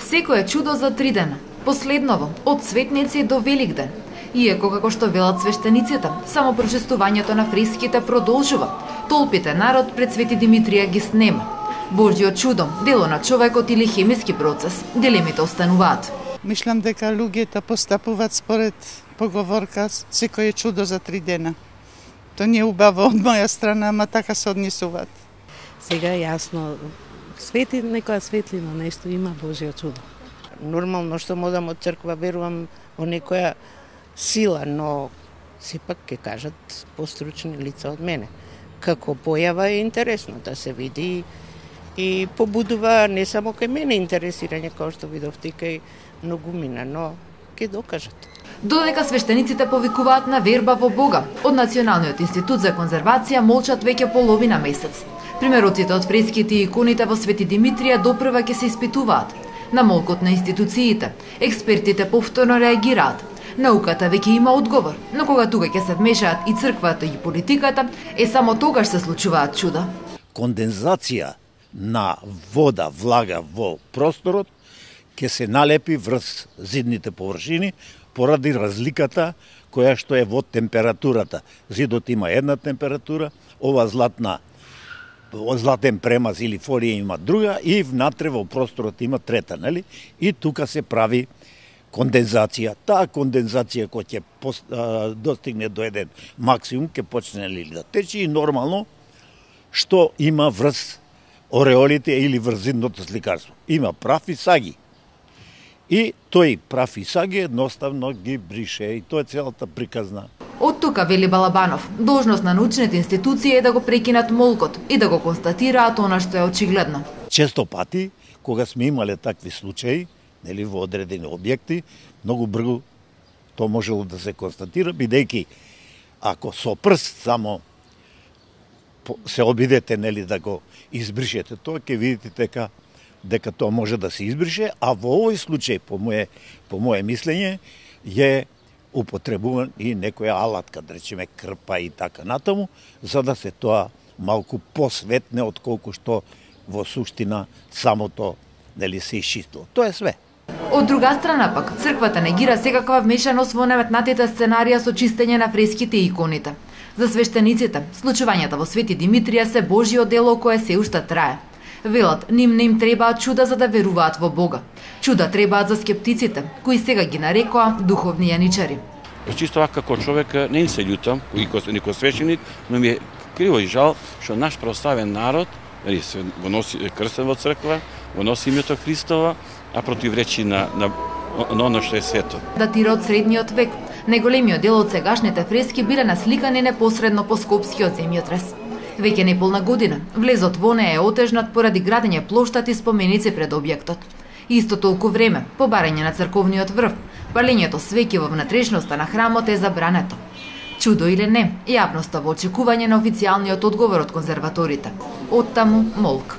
Секој е чудо за 3 дена. Последново, од Светници до Великден. Иако, како што велат свештениците, само прочестувањето на фреските продолжува. Толпите народ пред Свети Димитрија ги снема. Божјо чудо, дело на човекот или хемиски процес, дилемите остануваат. Мислам дека луѓето постапуваат според поговорка секој е чудо за 3 дена. То не е убаво од моја страна, ама така се однесуваат. Сега е јасно, свети некоја светлина, нешто има Божјо чудо. Нормално што модам од црква, верувам во некоја сила, но сепак ќе кажат постручни лица од мене. Како појава е интересно да се види и побудува не само кај мене интересирање, како што видовте кај многумина, но ќе докажат. Додека свештениците повикуваат на верба во Бога, од Националниот институт за конзервација молчат веќе половина месец. Примероците од фреските и иконите во Свети Димитрија допрва ќе се испитуваат. На молкот на институциите, експертите повторно реагираат. Науката веќе има одговор, но кога тука ќе се вмешаат и црквата и политиката, само тогаш се случуваат чуда. Кондензација на вода, влага во просторот ќе се налепи врз зидните површини поради разликата која што е во температурата. Зидот има една температура, ова златен премаз или фолија има друга и внатре во просторот има трета, нели? И тука се прави кондензација. Таа кондензација која ќе достигне до еден максимум ќе почне да тече и нормално што има врз ореолите или врз зидното сликарство. Има прав и саги. И тој прав и саги едноставно ги брише и тоа е целата приказна. Од тука, вели Балабанов, должност на научните институции е да го прекинат молкот и да го констатираат она што е очигледно. Често пати, кога сме имале такви случаи, нели, во одредени објекти, многу брзо тоа можело да се констатира, бидејќи ако со прст само се обидете, нели, да го избришете тоа, ќе видите дека тоа може да се избрише, а во овој случај, по моje мислење, е употребуван и некоја алатка, да речеме крпа и така натаму, за да се тоа малку посветне отколку што во суштина самото, нели, се исчистило. Тоа е све. Од друга страна пак, црквата негира секаква вмешаност во наметнатите сценарија со чистење на фреските и иконите. За свештениците, случувањата во Свети Димитрија се Божјо дело кое се уште трае. Велат, не им требаат чуда за да веруваат во Бога. Чуда требаат за скептиците, кои сега ги нарекоа духовни јаничари. Чисто вака како човек не им се љутам, никој свещеник, но ми е криво и жал што наш православен народ го носи крстен во црква, го носи името Христово, а противречи на оно што е свето. Датира од средниот век. Најголемиот дел од сегашните фрески биле насликани непосредно по Скопскиот земјотрес. Веќе неполна година, влезот во неа е отежнат поради градење плоштад и споменици пред објектот. Исто толку време, по барање на црковниот врв, палењето свеќи во внатрешноста на храмот е забрането. Чудо или не, јавноста во очекување на официјалниот одговор од конзерваторите. Оттаму молк.